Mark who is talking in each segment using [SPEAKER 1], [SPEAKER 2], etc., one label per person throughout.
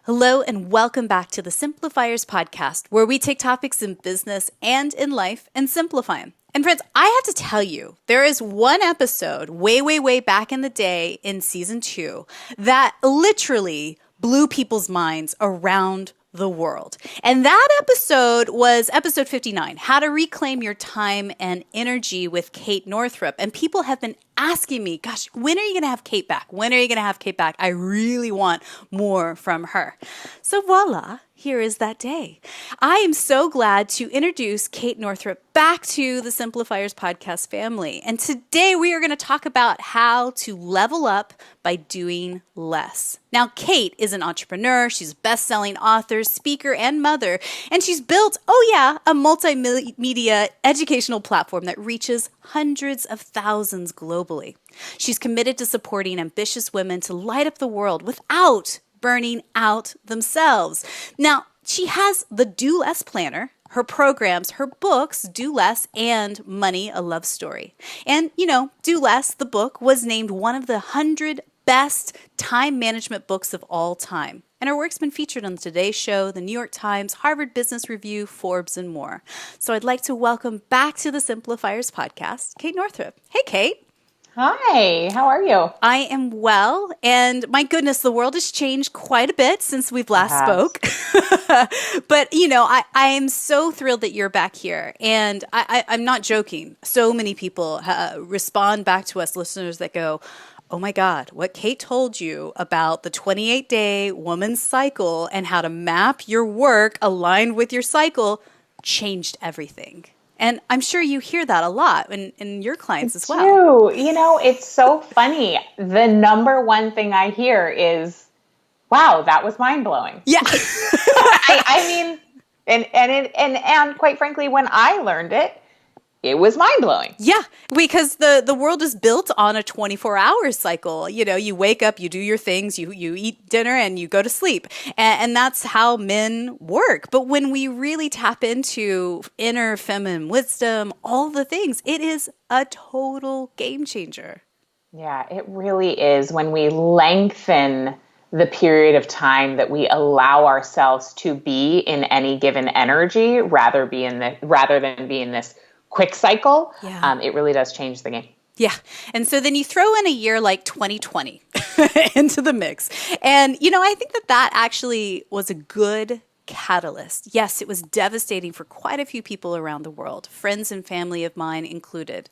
[SPEAKER 1] Hello and welcome back to the Simplifiers podcast, where we take topics in business and in life and simplify them. And friends, I have to tell you, there is one episode way back in the day in season 2 that literally blew people's minds around the world. And that episode was episode 59, How to Reclaim Your Time and Energy with Kate Northrup. And people have been asking me, gosh, when are you going to have Kate back? When are you going to have Kate back? I really want more from her. So voila, here is that day. I am so glad to introduce Kate Northrup back to the Simplifiers podcast family. And today we are going to talk about how to level up by doing less. Now, Kate is an entrepreneur. She's a best-selling author, speaker, and mother. And she's built, a multimedia educational platform that reaches hundreds of thousands globally. She's committed to supporting ambitious women to light up the world without burning out themselves. Now, she has the Do Less Planner, her programs, her books, Do Less and Money, a Love Story. And, Do Less, the book, was named one of the 100 best time management books of all time. And her work's been featured on the Today Show, the New York Times, Harvard Business Review, Forbes, and more. So I'd like to welcome back to the Simplifiers podcast, Kate Northrup. Hey, Kate.
[SPEAKER 2] Hi, how are you?
[SPEAKER 1] I am well, and my goodness, the world has changed quite a bit since we've last spoke. But, I am so thrilled that you're back here, and I'm not joking. So many people respond back to us, listeners, that go, oh my God, what Kate told you about the 28-day woman's cycle and how to map your work aligned with your cycle changed everything. And I'm sure you hear that a lot in your clients as well.
[SPEAKER 2] It's so funny. The number one thing I hear is, wow, that was mind blowing.
[SPEAKER 1] Yeah.
[SPEAKER 2] And quite frankly, when I learned it, it was mind blowing.
[SPEAKER 1] Yeah, because the world is built on a 24-hour cycle. You wake up, you do your things, you eat dinner, and you go to sleep. And that's how men work. But when we really tap into inner feminine wisdom, all the things, it is a total game changer.
[SPEAKER 2] Yeah, it really is. When we lengthen the period of time that we allow ourselves to be in any given energy, rather than be in this quick cycle, it really does change the game.
[SPEAKER 1] Yeah. And so then you throw in a year like 2020 into the mix. And, I think that actually was a good catalyst. Yes, it was devastating for quite a few people around the world, friends and family of mine included.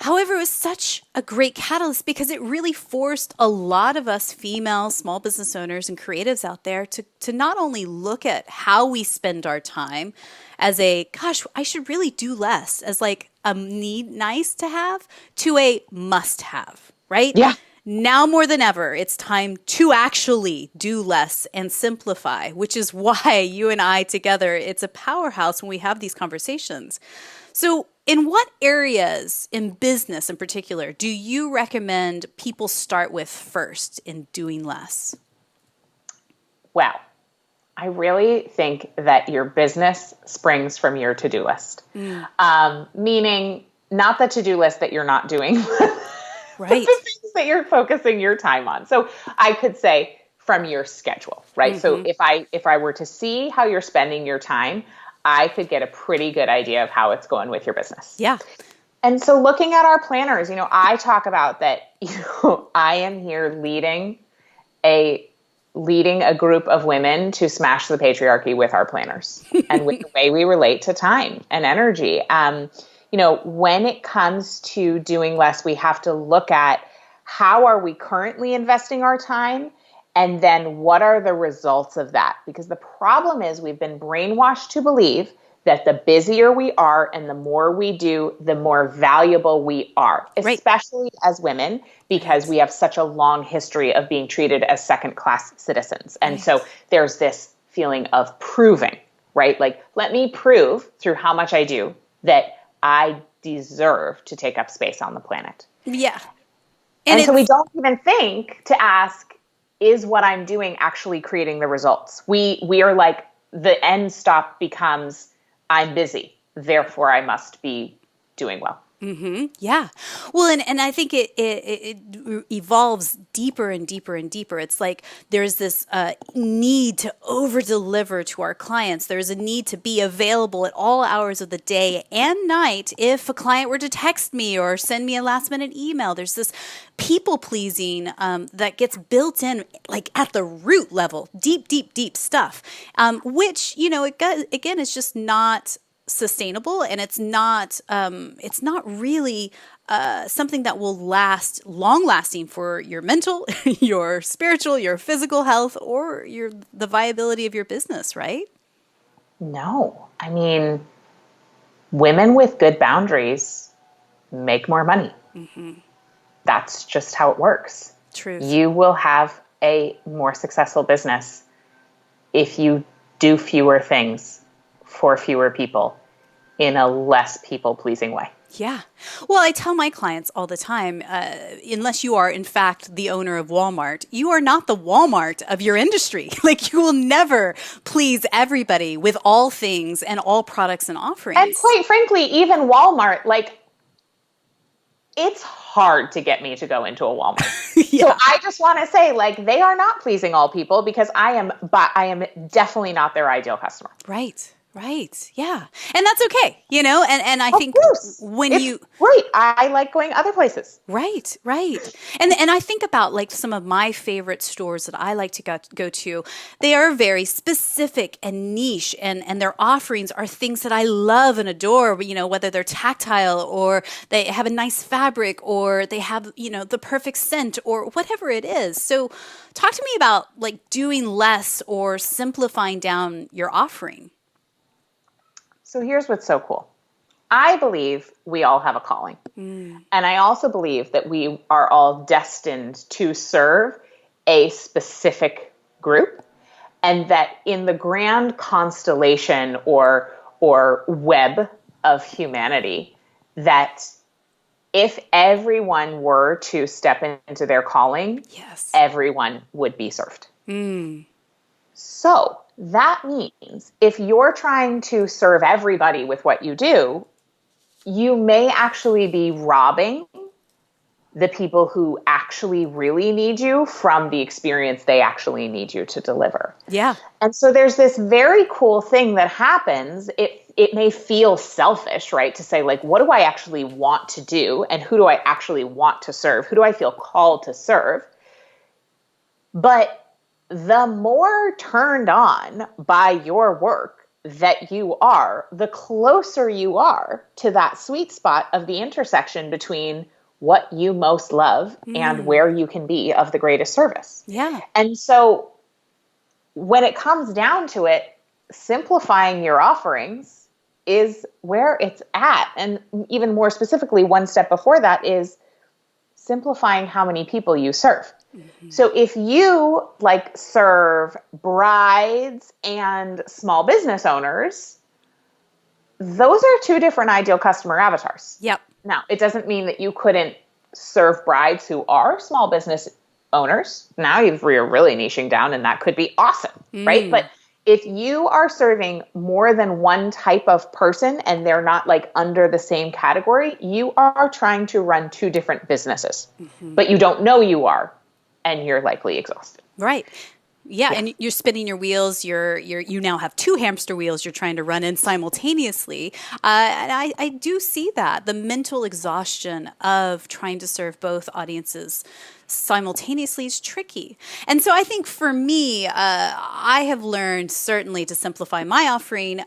[SPEAKER 1] However, it was such a great catalyst because it really forced a lot of us female small business owners and creatives out there to not only look at how we spend our time as I should really do less, as like a need nice to have, to a must have, right?
[SPEAKER 2] Yeah.
[SPEAKER 1] Now more than ever, it's time to actually do less and simplify, which is why you and I together, it's a powerhouse when we have these conversations. So in what areas in business in particular do you recommend people start with first in doing less?
[SPEAKER 2] Well, I really think that your business springs from your to-do list. Meaning not the to-do list that you're not doing,
[SPEAKER 1] right?
[SPEAKER 2] The things that you're focusing your time on. So I could say from your schedule, right? Mm-hmm. So if I were to see how you're spending your time, I could get a pretty good idea of how it's going with your business.
[SPEAKER 1] Yeah.
[SPEAKER 2] And so looking at our planners, I talk about that, I am here leading a group of women to smash the patriarchy with our planners and with the way we relate to time and energy. When it comes to doing less, we have to look at how are we currently investing our time, and then what are the results of that? Because the problem is we've been brainwashed to believe that the busier we are and the more we do, the more valuable we are, especially as women, because we have such a long history of being treated as second-class citizens. And so there's this feeling of proving, right? Like, let me prove through how much I do that I deserve to take up space on the planet.
[SPEAKER 1] Yeah.
[SPEAKER 2] And so we don't even think to ask, is what I'm doing actually creating the results? We are like, the end stop becomes, I'm busy, therefore I must be doing well.
[SPEAKER 1] Yeah. Well, and I think it evolves deeper and deeper and deeper. It's like there's this need to over deliver to our clients. There's a need to be available at all hours of the day and night. If a client were to text me or send me a last minute email, there's this people pleasing that gets built in like at the root level, deep, deep, deep stuff, which, again, is just not sustainable, and it's not really something that will last long lasting for your mental, your spiritual, your physical health, or the viability of your business, right?
[SPEAKER 2] No, I mean, women with good boundaries make more money. That's just how it works.
[SPEAKER 1] Truth.
[SPEAKER 2] You will have a more successful business if you do fewer things for fewer people in a less people-pleasing way.
[SPEAKER 1] Yeah. Well, I tell my clients all the time, unless you are, in fact, the owner of Walmart, you are not the Walmart of your industry. Like, you will never please everybody with all things and all products and offerings.
[SPEAKER 2] And quite frankly, even Walmart, like, it's hard to get me to go into a Walmart.
[SPEAKER 1] Yeah.
[SPEAKER 2] So I just want to say, like, they are not pleasing all people because I am definitely not their ideal customer.
[SPEAKER 1] Right. Right. Yeah. And that's okay. And I think when
[SPEAKER 2] it's great. I like going other places.
[SPEAKER 1] Right. Right. And I think about like some of my favorite stores that I like to go to. They are very specific and niche, and their offerings are things that I love and adore, whether they're tactile or they have a nice fabric or they have, the perfect scent or whatever it is. So talk to me about like doing less or simplifying down your offering.
[SPEAKER 2] So here's what's so cool. I believe we all have a calling. And I also believe that we are all destined to serve a specific group, and that in the grand constellation or web of humanity, that if everyone were to step into their calling,
[SPEAKER 1] yes,
[SPEAKER 2] everyone would be served. So that means if you're trying to serve everybody with what you do, you may actually be robbing the people who actually really need you from the experience they actually need you to deliver.
[SPEAKER 1] Yeah.
[SPEAKER 2] And so there's this very cool thing that happens. It may feel selfish, right? To say, like, what do I actually want to do? And who do I actually want to serve? Who do I feel called to serve? But the more turned on by your work that you are, the closer you are to that sweet spot of the intersection between what you most love and where you can be of the greatest service.
[SPEAKER 1] Yeah.
[SPEAKER 2] And so when it comes down to it, simplifying your offerings is where it's at. And even more specifically, one step before that is simplifying how many people you serve. So if you like serve brides and small business owners, those are two different ideal customer avatars.
[SPEAKER 1] Yep.
[SPEAKER 2] Now, it doesn't mean that you couldn't serve brides who are small business owners. Now you're really niching down, and that could be awesome, right? But if you are serving more than one type of person and they're not like under the same category, you are trying to run two different businesses, but you don't know you are. And you're likely exhausted.
[SPEAKER 1] Right. Yeah, and you're spinning your wheels. You now have two hamster wheels you're trying to run in simultaneously. And I do see that, the mental exhaustion of trying to serve both audiences simultaneously is tricky. And so I think for me, I have learned certainly to simplify my offering.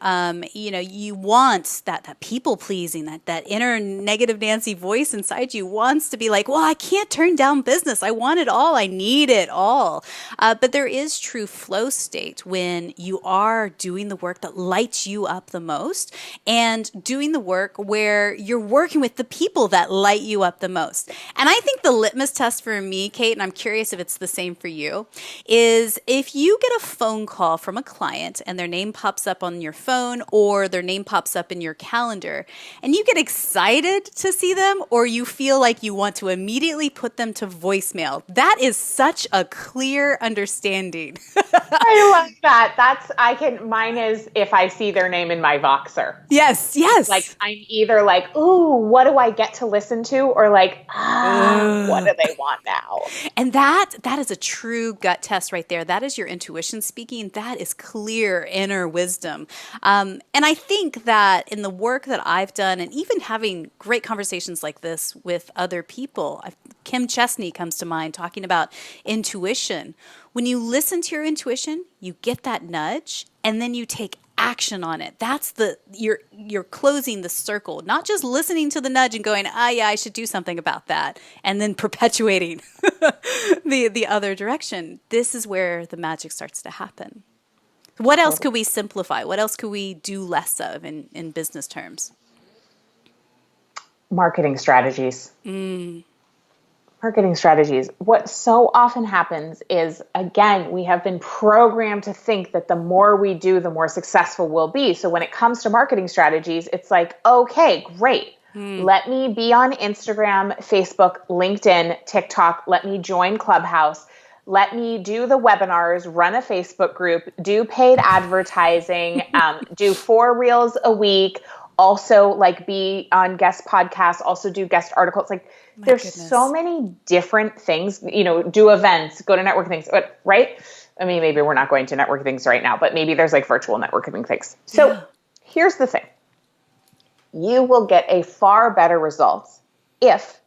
[SPEAKER 1] You want that people pleasing, that inner negative Nancy voice inside you wants to be like, well, I can't turn down business. I want it all. I need it all. But there is true flow state when you are doing the work that lights you up the most and doing the work where you're working with the people that light you up the most. And I think the litmus test for me, Kate, and I'm curious if it's the same for you, is if you get a phone call from a client and their name pops up on your phone or their name pops up in your calendar and you get excited to see them or you feel like you want to immediately put them to voicemail, that is such a clear understanding branding.
[SPEAKER 2] I love that. Mine is if I see their name in my Voxer.
[SPEAKER 1] Yes.
[SPEAKER 2] Like I'm either like, ooh, what do I get to listen to? Or like, what do they want now?
[SPEAKER 1] And that is a true gut test right there. That is your intuition speaking. That is clear inner wisdom. And I think that in the work that I've done, and even having great conversations like this with other people, Kim Chesney comes to mind talking about intuition. When you listen to your intuition, you get that nudge, and then you take action on it. That's you're closing the circle, not just listening to the nudge and going, yeah, I should do something about that, and then perpetuating the other direction. This is where the magic starts to happen. What else could we simplify? What else could we do less of in business terms?
[SPEAKER 2] Marketing strategies. Marketing strategies. What so often happens is, again, we have been programmed to think that the more we do, the more successful we'll be. So when it comes to marketing strategies, it's like, okay, great. Let me be on Instagram, Facebook, LinkedIn, TikTok. Let me join Clubhouse. Let me do the webinars, run a Facebook group, do paid advertising, do 4 reels a week. Also, like, be on guest podcasts, also do guest articles. Like, there's so many different things, do events, go to networking things, right? I mean, maybe we're not going to networking things right now, but maybe there's like virtual networking things. So here's the thing. You will get a far better results if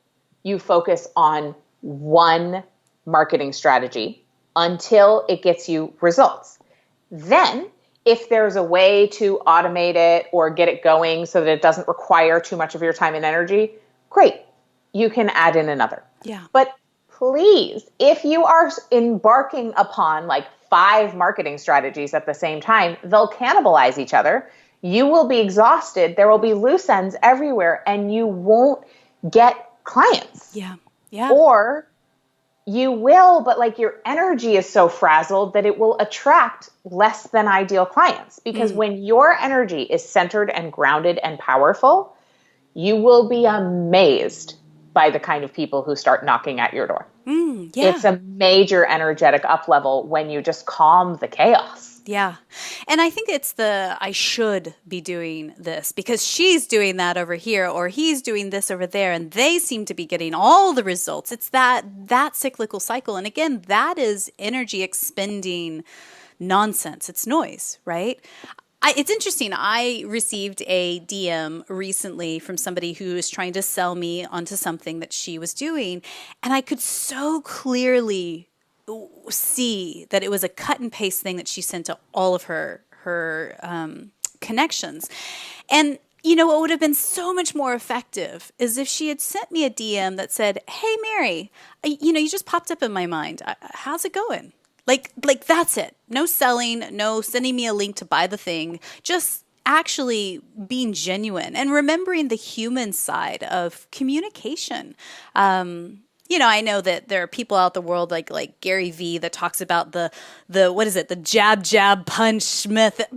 [SPEAKER 2] you focus on one marketing strategy until it gets you results. Then, if there's a way to automate it or get it going so that it doesn't require too much of your time and energy, great. You can add in another.
[SPEAKER 1] Yeah.
[SPEAKER 2] But please, if you are embarking upon like 5 marketing strategies at the same time, they'll cannibalize each other. You will be exhausted. There will be loose ends everywhere, and you won't get clients.
[SPEAKER 1] Yeah. Yeah.
[SPEAKER 2] Or you will, but like your energy is so frazzled that it will attract less than ideal clients. Because when your energy is centered and grounded and powerful, you will be amazed by the kind of people who start knocking at your door. It's a major energetic up level when you just calm the chaos.
[SPEAKER 1] Yeah. And I think it's I should be doing this because she's doing that over here or he's doing this over there and they seem to be getting all the results. It's that cyclical cycle. And again, that is energy expending nonsense. It's noise, right? It's interesting. I received a DM recently from somebody who was trying to sell me onto something that she was doing. And I could so clearly see that it was a cut and paste thing that she sent to all of her connections. And what would have been so much more effective is if she had sent me a DM that said, "Hey, Mary, you just popped up in my mind. How's it going?" Like that's it. No selling, no sending me a link to buy the thing. Just actually being genuine and remembering the human side of communication. I know that there are people out the world like Gary V that talks about the what is it, the jab punch method.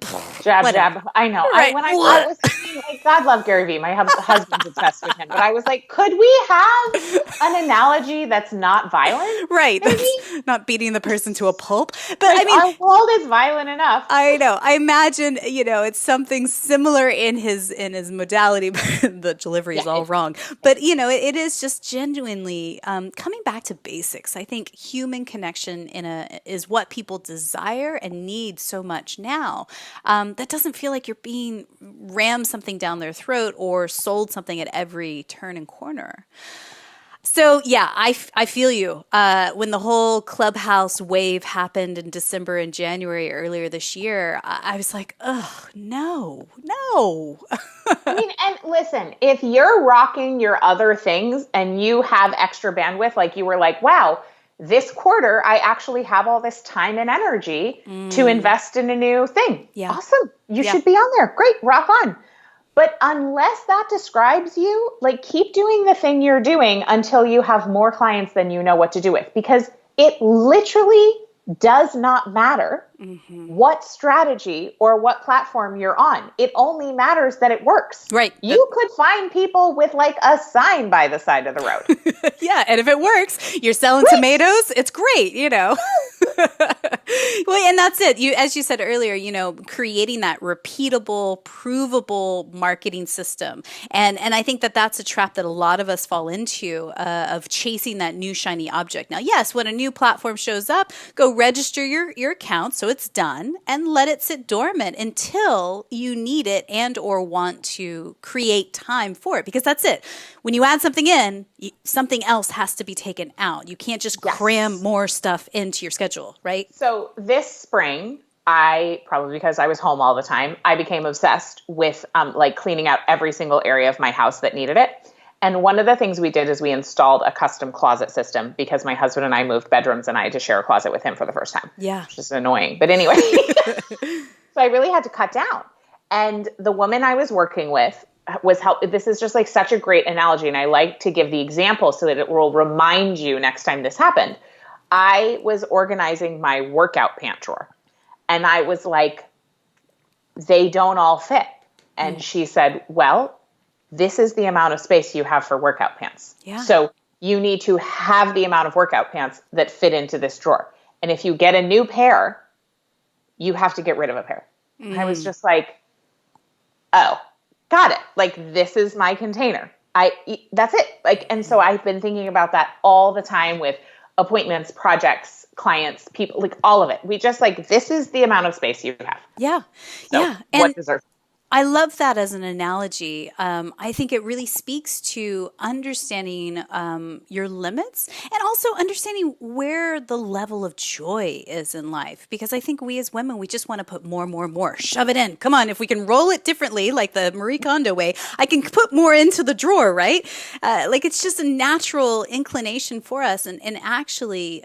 [SPEAKER 2] Jab. I know.
[SPEAKER 1] Right.
[SPEAKER 2] I was thinking, like, God love Gary V. My husband's obsessed with him. But I was like, could we have an analogy that's not violent?
[SPEAKER 1] Right. That's not beating the person to a pulp. But
[SPEAKER 2] like,
[SPEAKER 1] I mean,
[SPEAKER 2] our world is violent enough.
[SPEAKER 1] I know. I imagine, it's something similar in his modality, but the delivery is all wrong. But, it is just genuinely coming back to basics. I think human connection is what people desire and need so much now. That doesn't feel like you're being rammed something down their throat or sold something at every turn and corner. So, yeah, I feel you. When the whole Clubhouse wave happened in December and January earlier this year, I was like, oh, no.
[SPEAKER 2] I mean, and listen, if you're rocking your other things and you have extra bandwidth, like you were like, wow, this quarter, I actually have all this time and energy to invest in a new thing.
[SPEAKER 1] Yeah.
[SPEAKER 2] Awesome. You should be on there. Great. Rock on. But unless that describes you, like, keep doing the thing you're doing until you have more clients than you know what to do with, because it literally does not matter what strategy or what platform you're on. It only matters that it works.
[SPEAKER 1] Right.
[SPEAKER 2] You could find people with like a sign by the side of the road.
[SPEAKER 1] Yeah. And if it works, you're selling tomatoes. It's great, Well, and that's it. As you said earlier, creating that repeatable, provable marketing system. And I think that that's a trap that a lot of us fall into, of chasing that new shiny object. Now, yes, when a new platform shows up, go register your account so it's done and let it sit dormant until you need it and or want to create time for it, because that's it. When you add something in, something else has to be taken out. You can't just cram more stuff into your schedule, right?
[SPEAKER 2] So this spring, probably because I was home all the time, I became obsessed with like cleaning out every single area of my house that needed it. And one of the things we did is we installed a custom closet system because my husband and I moved bedrooms and I had to share a closet with him for the first time.
[SPEAKER 1] Yeah.
[SPEAKER 2] Which is annoying. But anyway, so I really had to cut down. And the woman I was working with this is just like such a great analogy. And I like to give the example so that it will remind you next time this happened. I was organizing my workout pant drawer and I was like, they don't all fit. And she said, well, this is the amount of space you have for workout pants. Yeah. So you need to have the amount of workout pants that fit into this drawer. And if you get a new pair, you have to get rid of a pair. I was just like, oh, got it. Like, this is my container. That's it. Like, and so I've been thinking about that all the time with appointments, projects, clients, people, like all of it. We just like, this is the amount of space you have.
[SPEAKER 1] Yeah.
[SPEAKER 2] So
[SPEAKER 1] yeah.
[SPEAKER 2] What deserves?
[SPEAKER 1] I love that as an analogy. I think it really speaks to understanding your limits and also understanding where the level of joy is in life. Because I think we as women, we just want to put more, shove it in. Come on, if we can roll it differently, like the Marie Kondo way, I can put more into the drawer, right? Like it's just a natural inclination for us. And actually,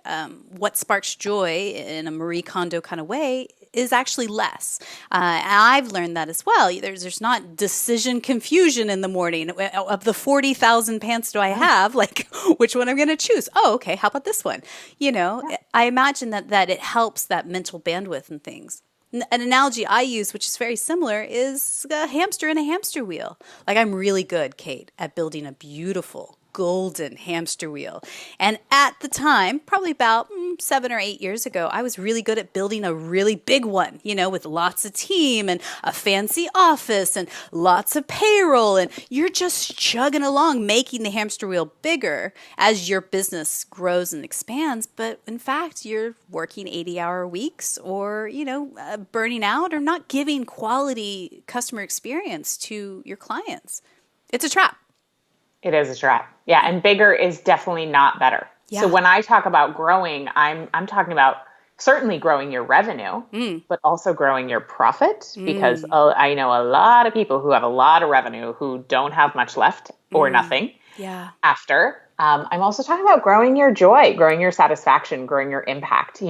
[SPEAKER 1] what sparks joy in a Marie Kondo kind of way is actually less. And I've learned that as well. There's not decision confusion in the morning of the 40,000 pants do I have, like which one I'm going to choose. Oh, okay. How about this one? I imagine that it helps that mental bandwidth and things. An analogy I use, which is very similar, is a hamster in a hamster wheel. Like I'm really good, Kate, at building a beautiful golden hamster wheel. And at the time, probably about 7 or 8 years ago, I was really good at building a really big one, with lots of team and a fancy office and lots of payroll. And you're just chugging along, making the hamster wheel bigger as your business grows and expands. But in fact, you're working 80-hour weeks or, burning out or not giving quality customer experience to your clients. It's a trap.
[SPEAKER 2] It is a trap. Yeah. And bigger is definitely not better. Yeah. So when I talk about growing, I'm talking about certainly growing your revenue, but also growing your profit, because I know a lot of people who have a lot of revenue who don't have much left or nothing after. I'm also talking about growing your joy, growing your satisfaction, growing your impact,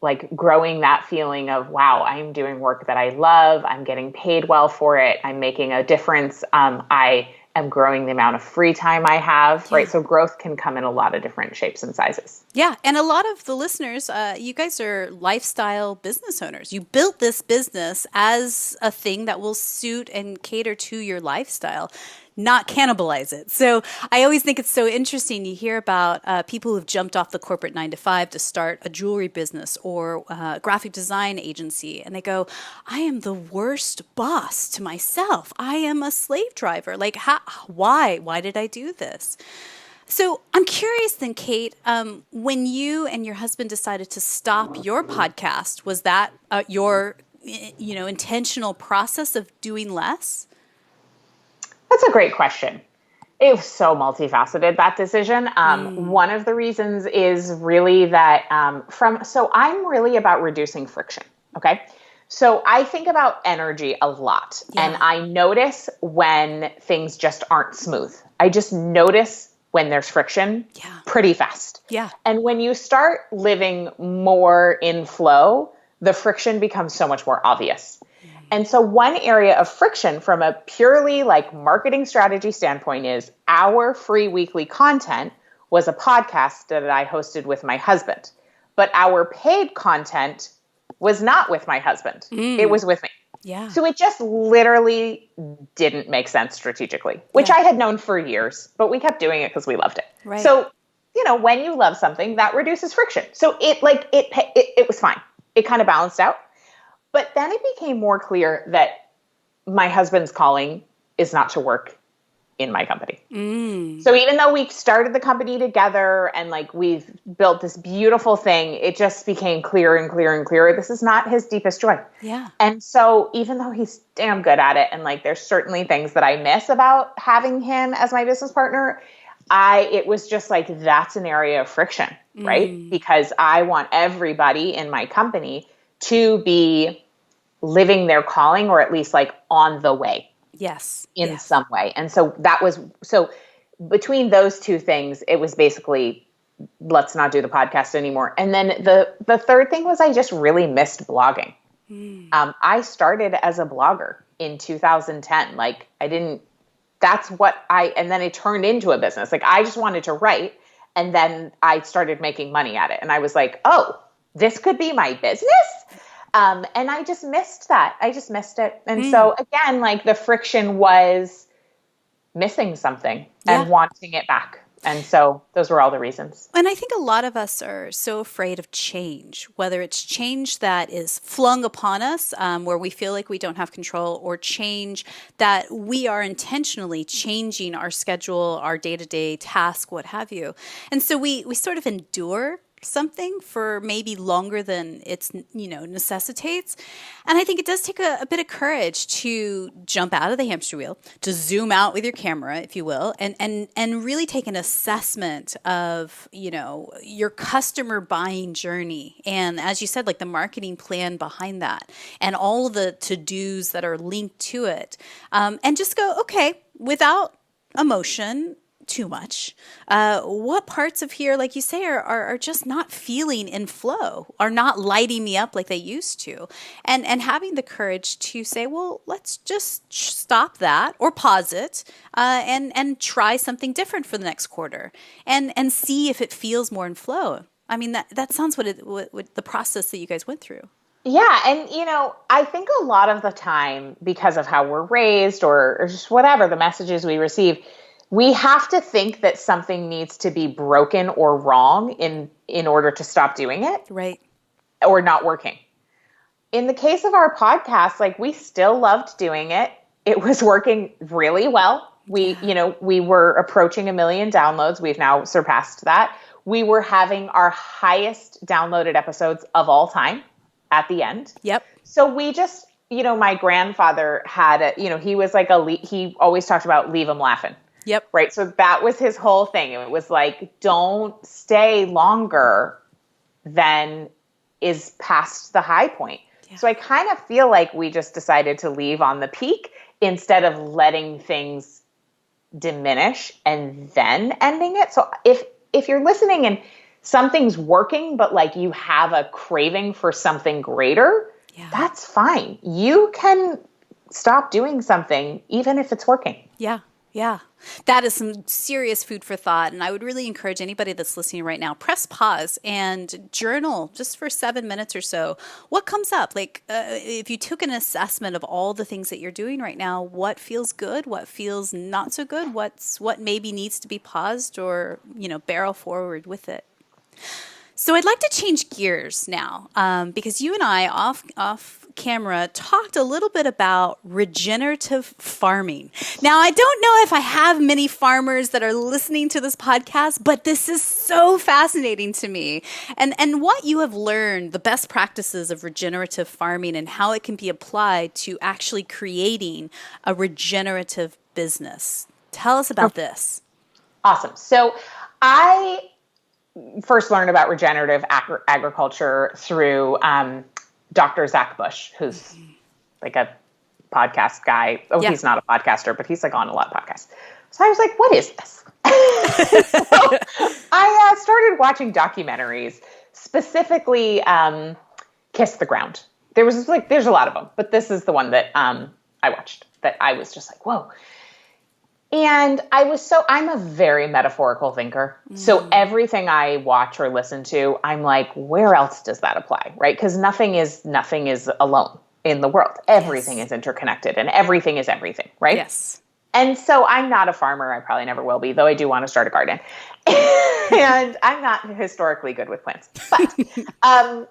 [SPEAKER 2] like growing that feeling of, wow, I'm doing work that I love. I'm getting paid well for it. I'm making a difference. I am growing the amount of free time I have, right? So growth can come in a lot of different shapes and sizes.
[SPEAKER 1] Yeah. And a lot of the listeners, you guys are lifestyle business owners. You built this business as a thing that will suit and cater to your lifestyle, not cannibalize it. So I always think it's so interesting. You hear about people who've jumped off the corporate 9-to-5 to start a jewelry business or a graphic design agency. And they go, I am the worst boss to myself. I am a slave driver. Like, why? Why did I do this? So I'm curious then, Kate, when you and your husband decided to stop your podcast, was that your intentional process of doing less?
[SPEAKER 2] That's a great question. It was so multifaceted, that decision. One of the reasons is really that so I'm really about reducing friction. Okay. So I think about energy a lot and I notice when things just aren't smooth. I just notice when there's friction pretty fast. Yeah. And when you start living more in flow, the friction becomes so much more obvious. And so one area of friction from a purely like marketing strategy standpoint is our free weekly content was a podcast that I hosted with my husband, but our paid content was not with my husband. It was with me. Yeah. So it just literally didn't make sense strategically, which I had known for years, but we kept doing it because we loved it. Right. So, when you love something, that reduces friction. So it was fine. It kind of balanced out. But then it became more clear that my husband's calling is not to work in my company. So even though we started the company together and like we've built this beautiful thing, it just became clearer and clearer and clearer. This is not his deepest joy.
[SPEAKER 1] Yeah.
[SPEAKER 2] And so even though he's damn good at it, and like there's certainly things that I miss about having him as my business partner, it was just like, that's an area of friction, right? Because I want everybody in my company to be living their calling, or at least like on the way.
[SPEAKER 1] Yes.
[SPEAKER 2] In some way. And so between those two things, it was basically, let's not do the podcast anymore. And then the third thing was I just really missed blogging. I started as a blogger in 2010. Like and then it turned into a business. Like I just wanted to write, and then I started making money at it. And I was like, oh, this could be my business. And I just missed that. I just missed it. And so again, like the friction was missing something and wanting it back. And so those were all the reasons.
[SPEAKER 1] And I think a lot of us are so afraid of change, whether it's change that is flung upon us, where we feel like we don't have control, or change that we are intentionally changing our schedule, our day-to-day task, what have you. And so we sort of endure something for maybe longer than it's necessitates. And I think it does take a bit of courage to jump out of the hamster wheel, to zoom out with your camera, if you will, and really take an assessment of your customer buying journey, and as you said, like the marketing plan behind that and all of the to-dos that are linked to it, and just go, okay, without emotion too much. What parts of here, like you say, are just not feeling in flow, are not lighting me up like they used to, and having the courage to say, well, let's just stop that or pause it, and try something different for the next quarter, and see if it feels more in flow. I mean, that sounds what the process that you guys went through.
[SPEAKER 2] Yeah. And, I think a lot of the time, because of how we're raised or just whatever the messages we receive, we have to think that something needs to be broken or wrong in order to stop doing it.
[SPEAKER 1] Right.
[SPEAKER 2] Or not working. In the case of our podcast, like we still loved doing it. It was working really well. We were approaching 1 million downloads. We've now surpassed that. We were having our highest downloaded episodes of all time at the end.
[SPEAKER 1] Yep.
[SPEAKER 2] So we just, my grandfather had he was like he always talked about leave them laughing.
[SPEAKER 1] Yep.
[SPEAKER 2] Right. So that was his whole thing. It was like, don't stay longer than is past the high point. Yeah. So I kind of feel like we just decided to leave on the peak instead of letting things diminish and then ending it. So if you're listening and something's working, but like you have a craving for something greater, that's fine. You can stop doing something even if it's working.
[SPEAKER 1] Yeah. Yeah, that is some serious food for thought. And I would really encourage anybody that's listening right now, press pause and journal just for 7 minutes or so. What comes up? Like if you took an assessment of all the things that you're doing right now, what feels good? What feels not so good? What maybe needs to be paused or, barrel forward with it? So I'd like to change gears now because you and I off camera talked a little bit about regenerative farming. Now, I don't know if I have many farmers that are listening to this podcast, but this is so fascinating to me. And what you have learned, the best practices of regenerative farming and how it can be applied to actually creating a regenerative business. Tell us about this.
[SPEAKER 2] Awesome. So I first learned about regenerative agriculture through Dr. Zach Bush, who's like a podcast guy. Oh, he's not a podcaster, but he's like on a lot of podcasts. So I was like, what is this? So I started watching documentaries, specifically Kiss the Ground. There's a lot of them, but this is the one that I watched that I was just like, whoa. And I'm a very metaphorical thinker. So everything I watch or listen to, I'm like, where else does that apply? Right? Because nothing is alone in the world. Everything is interconnected and everything is everything, right?
[SPEAKER 1] Yes.
[SPEAKER 2] And so I'm not a farmer. I probably never will be, though I do want to start a garden. And I'm not historically good with plants. But I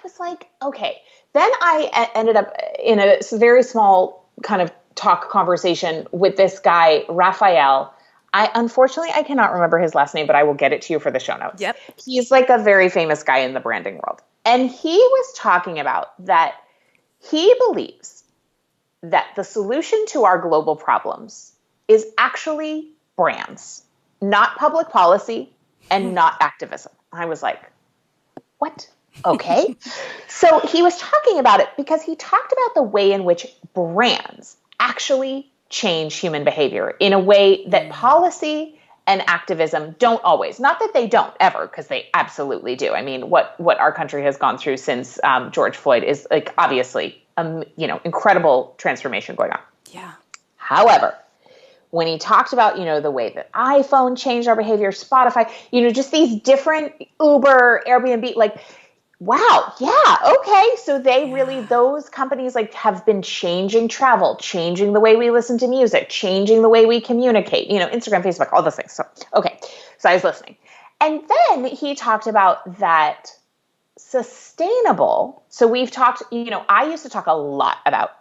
[SPEAKER 2] was like, okay. Then I ended up in a very small kind of talk conversation with this guy, Raphael. Unfortunately, I cannot remember his last name, but I will get it to you for the show notes.
[SPEAKER 1] Yep.
[SPEAKER 2] He's like a very famous guy in the branding world. And he was talking about that he believes that the solution to our global problems is actually brands, not public policy and not activism. I was like, what? Okay. So he was talking about it because he talked about the way in which brands actually change human behavior in a way that policy and activism don't always. Not that they don't ever, because they absolutely do. I mean, what our country has gone through since George Floyd is like obviously incredible transformation going on.
[SPEAKER 1] Yeah.
[SPEAKER 2] However, when he talked about, the way that iPhone changed our behavior, Spotify, just these different Uber, Airbnb, like, wow, yeah, okay. So those companies like have been changing travel, changing the way we listen to music, changing the way we communicate, Instagram, Facebook, all those things. So, okay. So I was listening. And then he talked about that sustainable. So we've talked, I used to talk a lot about,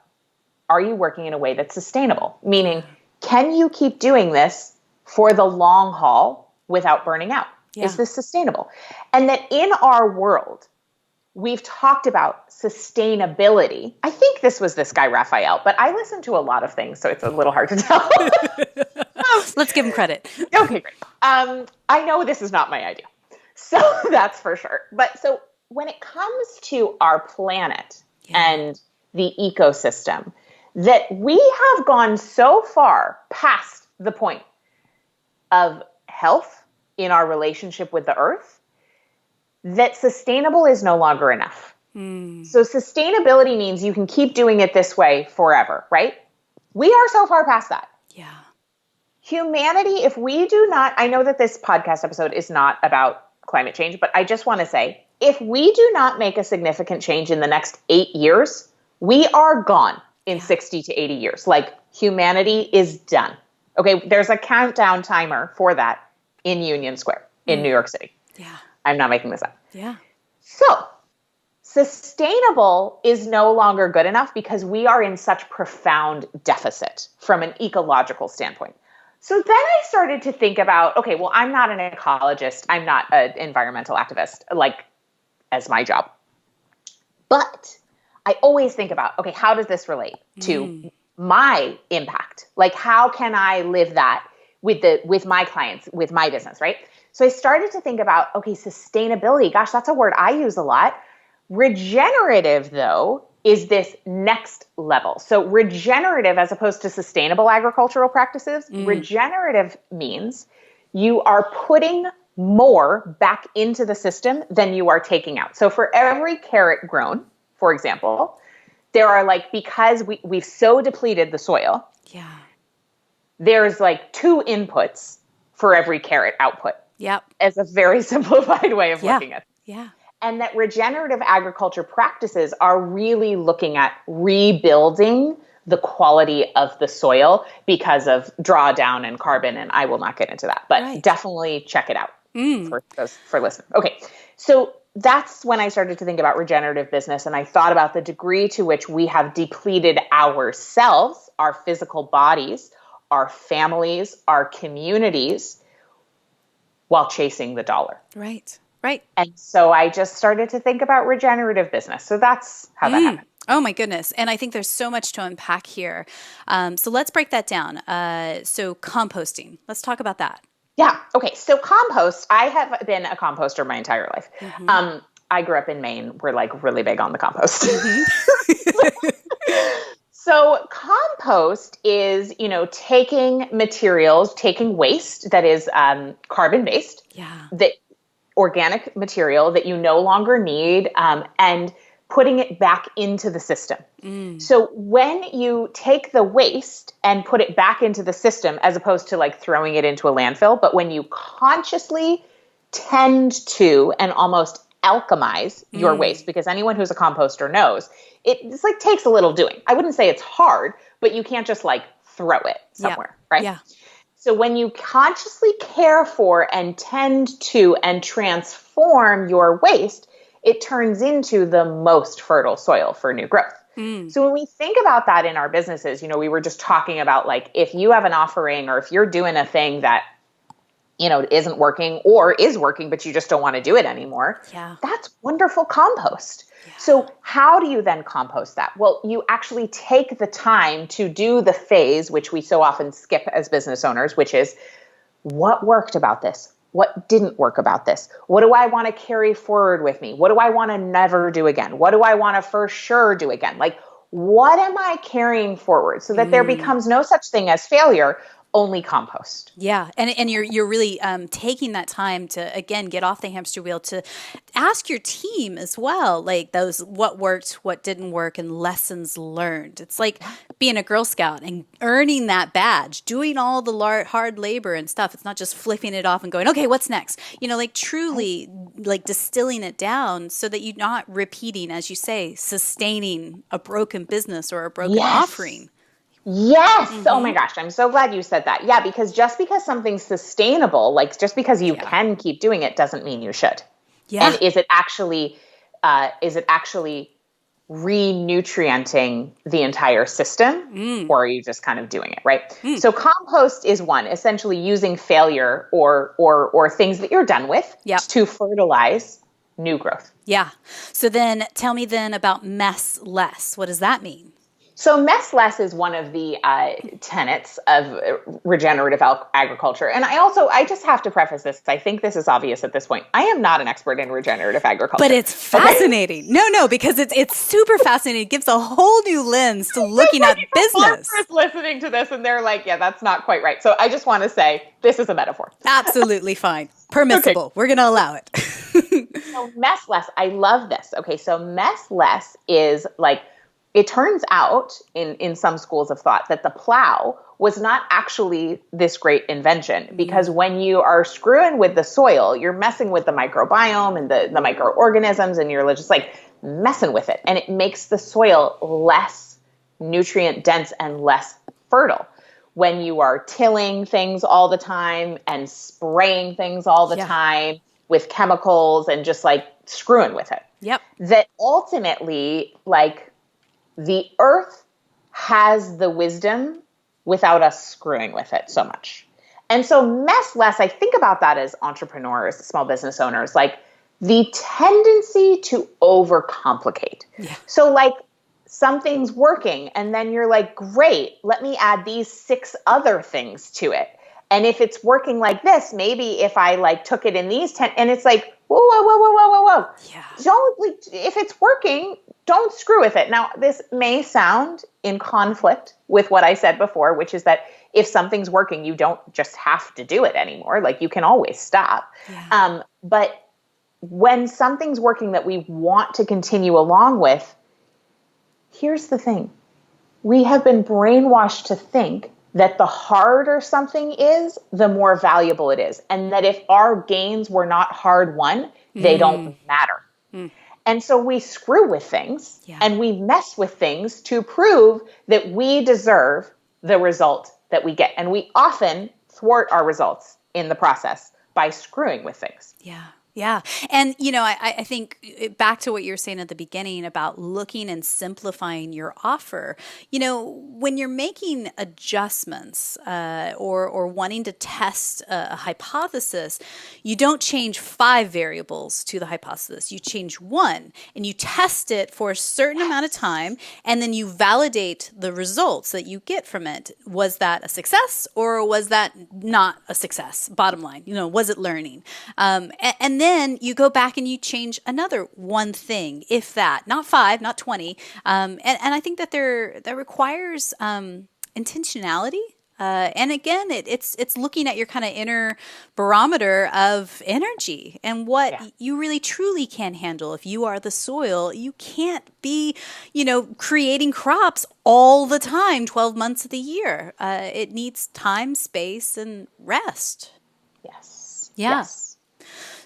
[SPEAKER 2] are you working in a way that's sustainable? Meaning, can you keep doing this for the long haul without burning out? Yeah. Is this sustainable? And that in our world, we've talked about sustainability. I think this was this guy, Raphael, but I listen to a lot of things, so it's a little hard to tell.
[SPEAKER 1] Let's give him credit.
[SPEAKER 2] Okay, great. I know this is not my idea. So that's for sure. But so when it comes to our planet and the ecosystem, that we have gone so far past the point of health in our relationship with the earth that sustainable is no longer enough. So sustainability means you can keep doing it this way forever, right? We are so far past that.
[SPEAKER 1] Yeah.
[SPEAKER 2] Humanity, if we do not, I know that this podcast episode is not about climate change, but I just want to say, if we do not make a significant change in the next 8 years, we are gone in 60 to 80 years. Like humanity is done. Okay, there's a countdown timer for that in Union Square in New York City.
[SPEAKER 1] Yeah.
[SPEAKER 2] I'm not making this up.
[SPEAKER 1] Yeah.
[SPEAKER 2] So sustainable is no longer good enough because we are in such profound deficit from an ecological standpoint. So then I started to think about, okay, well, I'm not an ecologist. I'm not an environmental activist, like as my job. But I always think about, okay, how does this relate to my impact? Like, how can I live that with my clients, with my business, right? So I started to think about, okay, sustainability. Gosh, that's a word I use a lot. Regenerative, though, is this next level. So regenerative, as opposed to sustainable agricultural practices, regenerative means you are putting more back into the system than you are taking out. So for every carrot grown, for example, there are because we've so depleted the soil, there's 2 inputs for every carrot output.
[SPEAKER 1] Yep.
[SPEAKER 2] As a very simplified way of looking at it.
[SPEAKER 1] Yeah.
[SPEAKER 2] And that regenerative agriculture practices are really looking at rebuilding the quality of the soil because of drawdown and carbon, and I will not get into that, but definitely check it out for listeners. Okay, so that's when I started to think about regenerative business, and I thought about the degree to which we have depleted ourselves, our physical bodies, our families, our communities, while chasing the dollar.
[SPEAKER 1] Right. Right.
[SPEAKER 2] And so I just started to think about regenerative business. So that's how that happened.
[SPEAKER 1] Oh my goodness. And I think there's so much to unpack here. So let's break that down. So composting, let's talk about that.
[SPEAKER 2] Yeah. Okay. So compost, I have been a composter my entire life. I grew up in Maine. We're really big on the compost. So compost is, taking materials, taking waste that is carbon-based, that organic material that you no longer need, and putting it back into the system. So when you take the waste and put it back into the system, as opposed to throwing it into a landfill, but when you consciously tend to and almost alchemize your waste, because anyone who's a composter knows it takes a little doing. I wouldn't say it's hard, but you can't just throw it somewhere, right?
[SPEAKER 1] Yeah.
[SPEAKER 2] So when you consciously care for and tend to and transform your waste, it turns into the most fertile soil for new growth. So when we think about that in our businesses, we were just talking about like, if you have an offering or if you're doing a thing that, isn't working or is working, but you just don't want to do it anymore.
[SPEAKER 1] Yeah.
[SPEAKER 2] That's wonderful compost.
[SPEAKER 1] Yeah.
[SPEAKER 2] So how do you then compost that? Well, you actually take the time to do the phase, which we so often skip as business owners, which is what worked about this? What didn't work about this? What do I want to carry forward with me? What do I want to never do again? What do I want to for sure do again? Like, what am I carrying forward so that there becomes no such thing as failure, only compost?
[SPEAKER 1] Yeah, and you're really taking that time to again get off the hamster wheel to ask your team as well, like those what worked, what didn't work, and lessons learned. It's like being a Girl Scout and earning that badge, doing all the hard labor and stuff. It's not just flipping it off and going, okay, what's next? Like truly like distilling it down so that you're not repeating, as you say, sustaining a broken business or a broken offering.
[SPEAKER 2] Yes. Oh my gosh. I'm so glad you said that. Yeah. Because just because something's sustainable, like just because you can keep doing it doesn't mean you should.
[SPEAKER 1] Yeah.
[SPEAKER 2] And is it actually re-nutrienting the entire system or are you just kind of doing it? Right. So compost is one, essentially using failure or things that you're done with to fertilize new growth.
[SPEAKER 1] Yeah. So then tell me then about mess less. What does that mean?
[SPEAKER 2] So mess less is one of the tenets of regenerative agriculture. And I just have to preface this. I think this is obvious at this point. I am not an expert in regenerative agriculture.
[SPEAKER 1] But it's fascinating. Okay? No, because it's super fascinating. It gives a whole new lens to looking at business.
[SPEAKER 2] Farmers listening to this and they're like, yeah, that's not quite right. So I just want to say this is a metaphor.
[SPEAKER 1] Absolutely fine. Permissible. Okay. We're going to allow it.
[SPEAKER 2] So mess less. I love this. Okay. So mess less is like, it turns out in some schools of thought that the plow was not actually this great invention because when you are screwing with the soil, you're messing with the microbiome and the microorganisms and you're just like messing with it. And it makes the soil less nutrient dense and less fertile. When you are tilling things all the time and spraying things all the time with chemicals and just like screwing with it.
[SPEAKER 1] Yep.
[SPEAKER 2] That ultimately like the earth has the wisdom without us screwing with it so much. And so mess less, I think about that as entrepreneurs, small business owners, like the tendency to overcomplicate. Yeah. So like something's working and then you're like, great, let me add these 6 other things to it. And if it's working like this, maybe if I like took it in these 10, and it's like, whoa.
[SPEAKER 1] Yeah.
[SPEAKER 2] Don't, like, if it's working, don't screw with it. Now, this may sound in conflict with what I said before, which is that if something's working, you don't just have to do it anymore. Like you can always stop. Yeah. But when something's working that we want to continue along with, here's the thing. We have been brainwashed to think that the harder something is, the more valuable it is. And that if our gains were not hard won, they don't matter. And so we screw with things and we mess with things to prove that we deserve the result that we get. And we often thwart our results in the process by screwing with things.
[SPEAKER 1] Yeah. Yeah. And, I think back to what you were saying at the beginning about looking and simplifying your offer, when you're making adjustments or wanting to test a hypothesis, you don't change 5 variables to the hypothesis. You change 1 and you test it for a certain amount of time and then you validate the results that you get from it. Was that a success or was that not a success? Bottom line, was it learning? And then you go back and you change another 1 thing, if that, not 5, not 20. And I think that that requires intentionality. And again, it's looking at your kind of inner barometer of energy and what you really truly can handle. If you are the soil, you can't be, creating crops all the time, 12 months of the year. It needs time, space, and rest.
[SPEAKER 2] Yes.
[SPEAKER 1] Yeah.
[SPEAKER 2] Yes.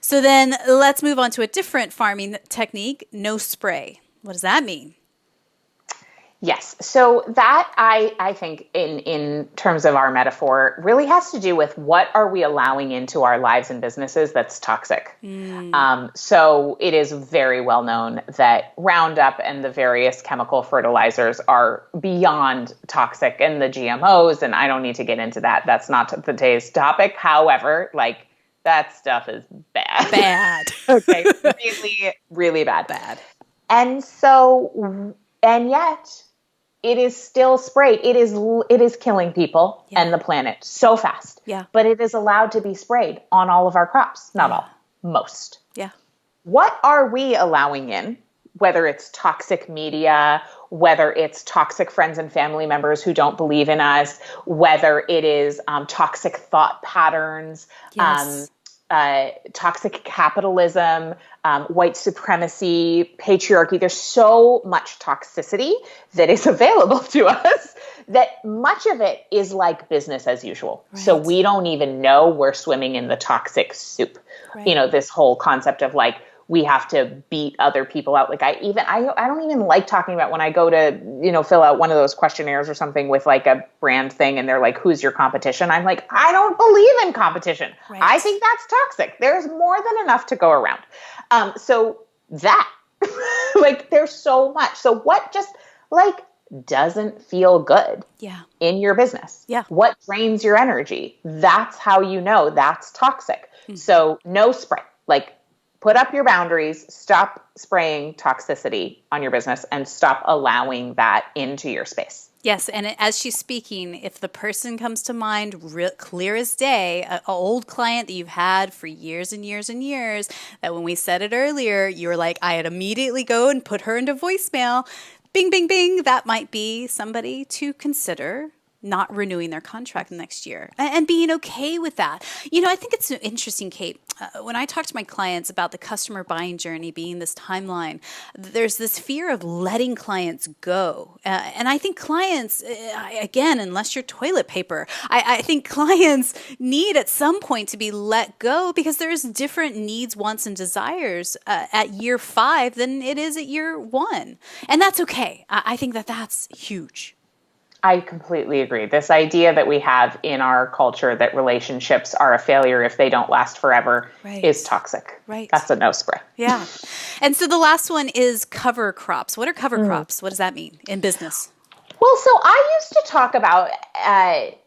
[SPEAKER 1] So then let's move on to a different farming technique, no spray. What does that mean?
[SPEAKER 2] Yes. So that I think in terms of our metaphor really has to do with what are we allowing into our lives and businesses that's toxic. So it is very well known that Roundup and the various chemical fertilizers are beyond toxic, and the GMOs, and I don't need to get into that. That's not today's topic. However, like that stuff is bad.
[SPEAKER 1] Bad.
[SPEAKER 2] Okay. Really, really bad.
[SPEAKER 1] Bad.
[SPEAKER 2] And so, and yet it is still sprayed. It is killing people and the planet so fast.
[SPEAKER 1] Yeah.
[SPEAKER 2] But it is allowed to be sprayed on all of our crops. Not all, most.
[SPEAKER 1] Yeah.
[SPEAKER 2] What are we allowing in? Whether it's toxic media, whether it's toxic friends and family members who don't believe in us, whether it is toxic thought patterns,
[SPEAKER 1] Yes.
[SPEAKER 2] Toxic capitalism, white supremacy, patriarchy. There's so much toxicity that is available to us that much of it is like business as usual. Right. So we don't even know we're swimming in the toxic soup. Right. You know, this whole concept of like, we have to beat other people out. Like I don't even like talking about when I go to, you know, fill out one of those questionnaires or something with like a brand thing and they're like, who's your competition? I'm like, I don't believe in competition. Right. I think that's toxic. There's more than enough to go around. So that like, there's so much. So what just like doesn't feel good in your business? Yeah. What drains your energy? That's how you know that's toxic. Mm-hmm. So no spray, like, put up your boundaries, stop spraying toxicity on your business, and stop allowing that into your space.
[SPEAKER 1] Yes, and as she's speaking, if the person comes to mind clear as day, an old client that you've had for years and years and years, that when we said it earlier, you were like, I'd immediately go and put her into voicemail, bing, bing, bing, that might be somebody to consider not renewing their contract next year and being okay with that. You know, I think it's interesting, Kate, when I talk to my clients about the customer buying journey being this timeline, there's this fear of letting clients go. And I think clients, again, unless you're toilet paper, I think clients need at some point to be let go because there's different needs, wants, and desires at year 5 than it is at year 1. And that's okay. I think that that's huge.
[SPEAKER 2] I completely agree. This idea that we have in our culture that relationships are a failure if they don't last forever is toxic. Right. That's a no spray.
[SPEAKER 1] Yeah. And so the last one is cover crops. What are cover crops? What does that mean in business?
[SPEAKER 2] Well, so I used to talk about,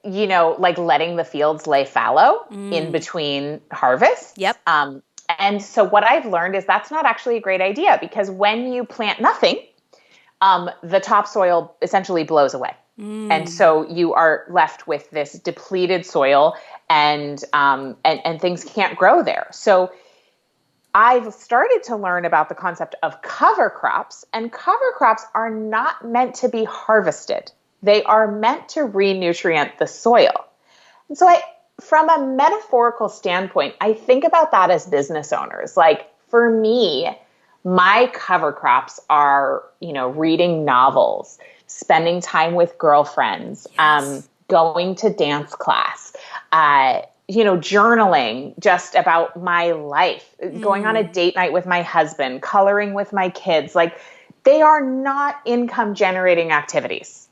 [SPEAKER 2] you know, like letting the fields lay fallow in between harvests. Yep. And so what I've learned is that's not actually a great idea because when you plant nothing, the topsoil essentially blows away. And so you are left with this depleted soil and things can't grow there. So I've started to learn about the concept of cover crops, and cover crops are not meant to be harvested. They are meant to re-nutrient the soil. And so from a metaphorical standpoint, I think about that as business owners. Like for me, my cover crops are, you know, reading novels, spending time with girlfriends, going to dance class, you know, journaling just about my life, going on a date night with my husband, coloring with my kids. Like they are not income generating activities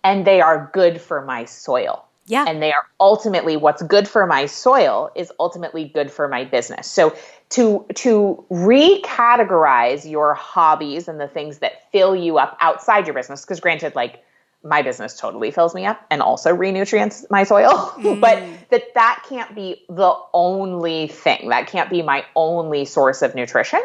[SPEAKER 2] and they are good for my soil. Yeah. And they are ultimately what's good for my soil is ultimately good for my business. So to recategorize your hobbies and the things that fill you up outside your business, because granted, like my business totally fills me up and also re-nutrients my soil, but that can't be the only thing. That can't be my only source of nutrition.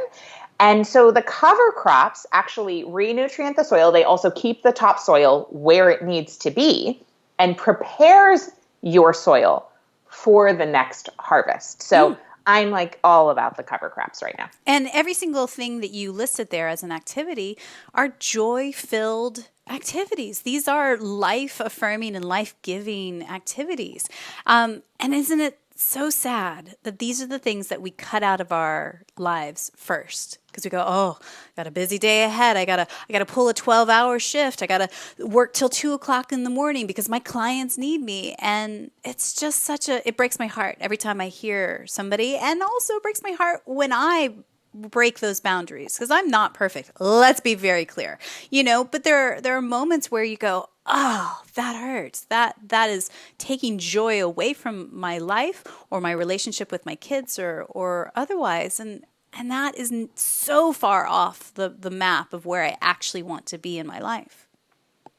[SPEAKER 2] And so the cover crops actually re-nutrient the soil. They also keep the topsoil where it needs to be and prepares your soil for the next harvest. So I'm like all about the cover crops right now.
[SPEAKER 1] And every single thing that you listed there as an activity are joy-filled activities. These are life-affirming and life-giving activities. And isn't it so sad that these are the things that we cut out of our lives first? Because we go, oh, got a busy day ahead. I gotta pull a 12-hour shift. I gotta work till 2:00 in the morning because my clients need me. And it's just it breaks my heart every time I hear somebody, and also it breaks my heart when I break those boundaries because I'm not perfect. Let's be very clear, but there are moments where you go, oh, that hurts. That is taking joy away from my life or my relationship with my kids or otherwise. And that isn't so far off the map of where I actually want to be in my life.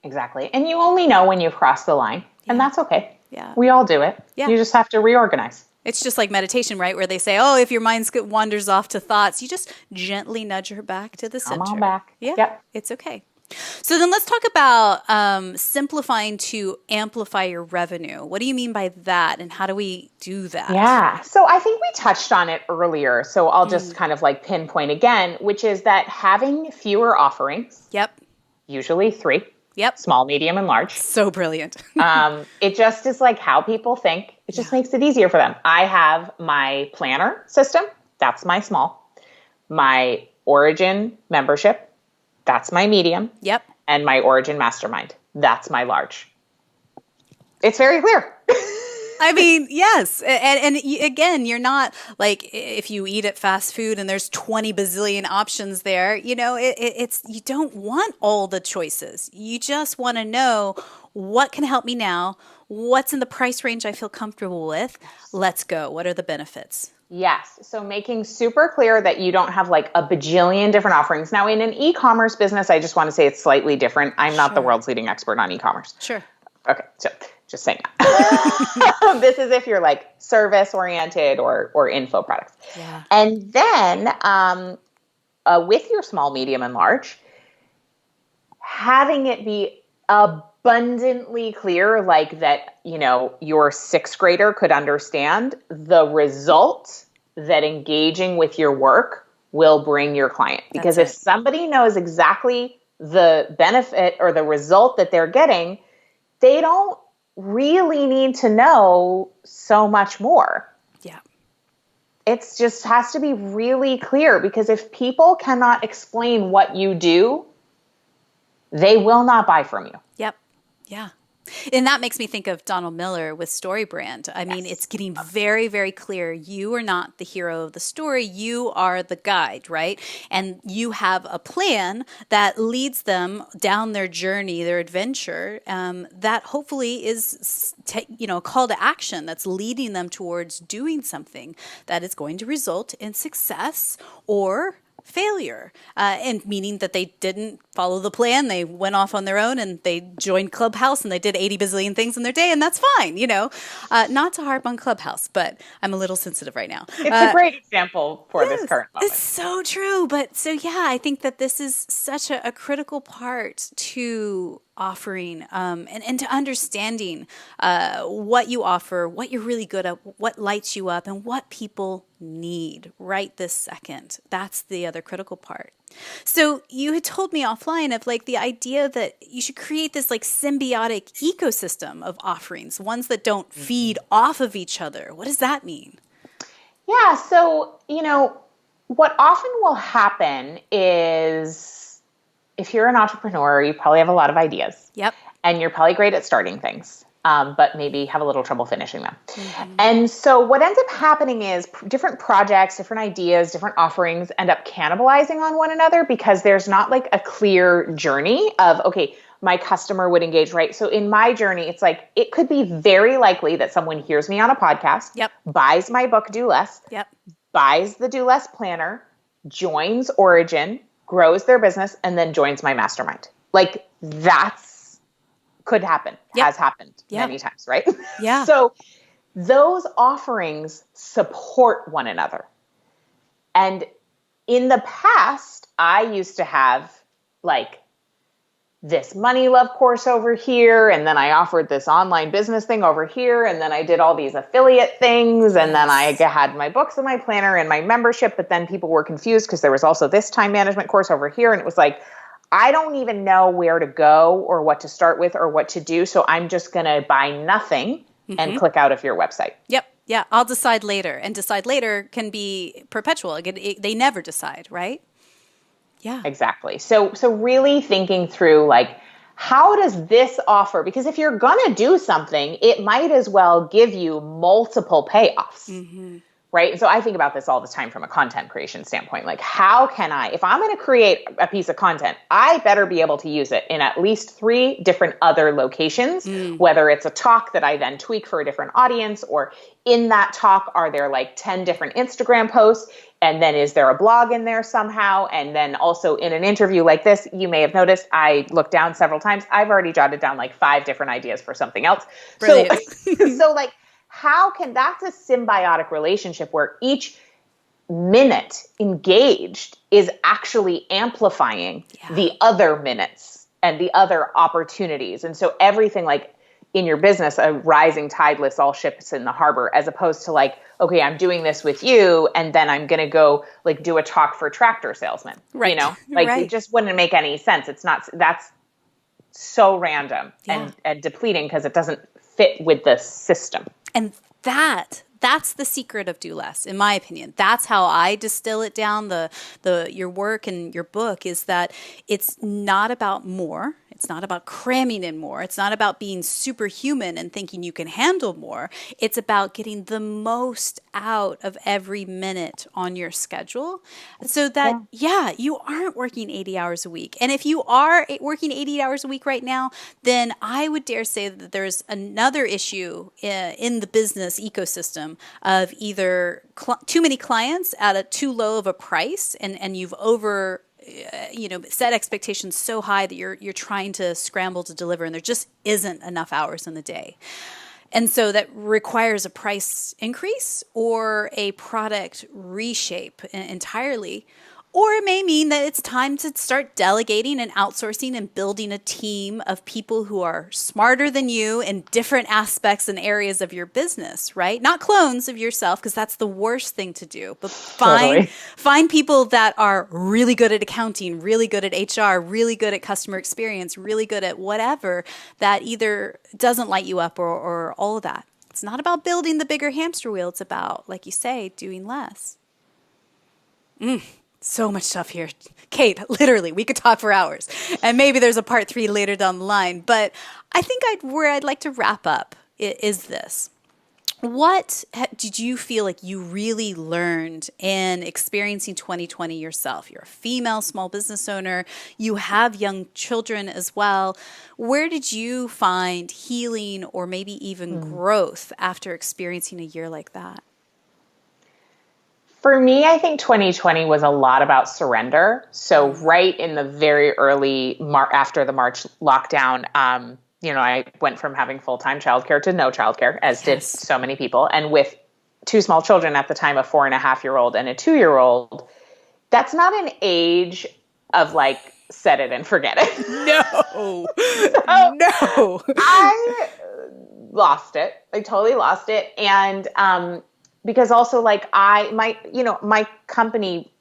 [SPEAKER 2] Exactly. And you only know when you've crossed the line, and that's okay.
[SPEAKER 1] Yeah.
[SPEAKER 2] We all do it.
[SPEAKER 1] Yeah.
[SPEAKER 2] You just have to reorganize.
[SPEAKER 1] It's just like meditation, right? Where they say, oh, if your mind wanders off to thoughts, you just gently nudge her back to the center.
[SPEAKER 2] Come on back.
[SPEAKER 1] Yeah.
[SPEAKER 2] Yep.
[SPEAKER 1] It's okay. So then let's talk about simplifying to amplify your revenue. What do you mean by that? And how do we do that?
[SPEAKER 2] Yeah. So I think we touched on it earlier. So I'll just kind of like pinpoint again, which is that having fewer offerings.
[SPEAKER 1] Yep.
[SPEAKER 2] Usually 3.
[SPEAKER 1] Yep.
[SPEAKER 2] Small, medium, and large.
[SPEAKER 1] So brilliant.
[SPEAKER 2] It just is like how people think. It just makes it easier for them. I have my planner system. That's my small. My Origin membership. That's my medium.
[SPEAKER 1] Yep.
[SPEAKER 2] And my Origin mastermind. That's my large. It's very clear.
[SPEAKER 1] I mean, yes. And again, you're not like if you eat at fast food and there's 20 bazillion options there, it's you don't want all the choices. You just want to know what can help me now, what's in the price range I feel comfortable with. Let's go. What are the benefits?
[SPEAKER 2] Yes. So making super clear that you don't have like a bajillion different offerings. Now, in an e-commerce business, I just want to say it's slightly different. I'm not the world's leading expert on e-commerce.
[SPEAKER 1] Sure.
[SPEAKER 2] Okay. So just saying that. This is if you're like service oriented or info products.
[SPEAKER 1] Yeah.
[SPEAKER 2] And then with your small, medium, and large, having it be abundantly clear, like that, your 6th grader could understand the result that engaging with your work will bring your client. Because if somebody knows exactly the benefit or the result that they're getting, they don't really need to know so much more.
[SPEAKER 1] Yeah.
[SPEAKER 2] It's just has to be really clear, because if people cannot explain what you do, they will not buy from you.
[SPEAKER 1] Yep. Yeah. And that makes me think of Donald Miller with StoryBrand. I mean, it's getting very, very clear. You are not the hero of the story. You are the guide, right? And you have a plan that leads them down their journey, their adventure, that hopefully is, a call to action that's leading them towards doing something that is going to result in success or failure, and meaning that they didn't follow the plan. They went off on their own and they joined Clubhouse and they did 80 bazillion things in their day, and that's fine, not to harp on Clubhouse, but I'm a little sensitive right now.
[SPEAKER 2] It's a great example for this current moment.
[SPEAKER 1] It's so true. But so, yeah, I think that this is such a critical part to offering and to understanding what you offer, what you're really good at, what lights you up, and what people need right this second. That's the other critical part. So you had told me offline of like the idea that you should create this like symbiotic ecosystem of offerings, ones that don't feed off of each other. What does that mean?
[SPEAKER 2] Yeah. So, what often will happen is if you're an entrepreneur, you probably have a lot of ideas.
[SPEAKER 1] Yep.
[SPEAKER 2] And you're probably great at starting things, but maybe have a little trouble finishing them. Mm-hmm. And so what ends up happening is different projects, different ideas, different offerings end up cannibalizing on one another, because there's not like a clear journey of, okay, my customer would engage, right? So in my journey, it's like, it could be very likely that someone hears me on a podcast,
[SPEAKER 1] yep, buys
[SPEAKER 2] my book, Do Less,
[SPEAKER 1] yep,
[SPEAKER 2] buys the Do Less planner, joins Origin, grows their business, and then joins my mastermind. Like could happen,
[SPEAKER 1] yep,
[SPEAKER 2] has happened
[SPEAKER 1] yep,
[SPEAKER 2] many times, right?
[SPEAKER 1] Yeah.
[SPEAKER 2] So those offerings support one another. And in the past, I used to have like this money love course over here, and then I offered this online business thing over here, and then I did all these affiliate things, and then I had my books and my planner and my membership, but then people were confused because there was also this time management course over here, and it was like, I don't even know where to go or what to start with or what to do, so I'm just going to buy nothing and click out of your website.
[SPEAKER 1] Yep. Yeah, I'll decide later, and decide later can be perpetual. They never decide, right? Yeah,
[SPEAKER 2] exactly. So really thinking through like, how does this offer? Because if you're going to do something, it might as well give you multiple payoffs, right? And so I think about this all the time from a content creation standpoint. Like, how can I, if I'm going to create a piece of content, I better be able to use it in at least 3 different other locations, whether it's a talk that I then tweak for a different audience, or in that talk, are there like 10 different Instagram posts? And then is there a blog in there somehow? And then also in an interview like this, you may have noticed I looked down several times. I've already jotted down like 5 different ideas for something else.
[SPEAKER 1] Brilliant.
[SPEAKER 2] So like, how can, that's a symbiotic relationship where each minute engaged is actually amplifying the other minutes and the other opportunities. And so everything, like in your business, a rising tide lifts all ships in the harbor, as opposed to like, okay, I'm doing this with you, and then I'm going to go like do a talk for tractor salesmen,
[SPEAKER 1] right.
[SPEAKER 2] You know, like it just wouldn't make any sense. It's not, that's so random and depleting because it doesn't fit with the system.
[SPEAKER 1] And that's the secret of do less, in my opinion. That's how I distill it down. Your work and your book is that it's not about more. It's not about cramming in more. It's not about being superhuman and thinking you can handle more. It's about getting the most out of every minute on your schedule so that, you aren't working 80 hours a week. And if you are working 80 hours a week right now, then I would dare say that there's another issue in the business ecosystem of either too many clients at a too low of a price, and you've set expectations so high that you're trying to scramble to deliver, and there just isn't enough hours in the day. And so that requires a price increase or a product reshape entirely. Or it may mean that it's time to start delegating and outsourcing and building a team of people who are smarter than you in different aspects and areas of your business, right? Not clones of yourself, because that's the worst thing to do. But find people that are really good at accounting, really good at HR, really good at customer experience, really good at whatever that either doesn't light you up or all of that. It's not about building the bigger hamster wheel. It's about, like you say, doing less. So much stuff here. Kate, literally, we could talk for hours. And maybe there's a part 3 later down the line. But I think where I'd like to wrap up is this. What did you feel like you really learned in experiencing 2020 yourself? You're a female small business owner. You have young children as well. Where did you find healing or maybe even growth after experiencing a year like that?
[SPEAKER 2] For me, I think 2020 was a lot about surrender. So right in the very early after the March lockdown, I went from having full-time childcare to no childcare, as did so many people. And with 2 small children at the time, a 4.5-year-old and a 2-year-old, that's not an age of like, set it and forget it.
[SPEAKER 1] No, no.
[SPEAKER 2] I lost it. I totally lost it. And, because also like my company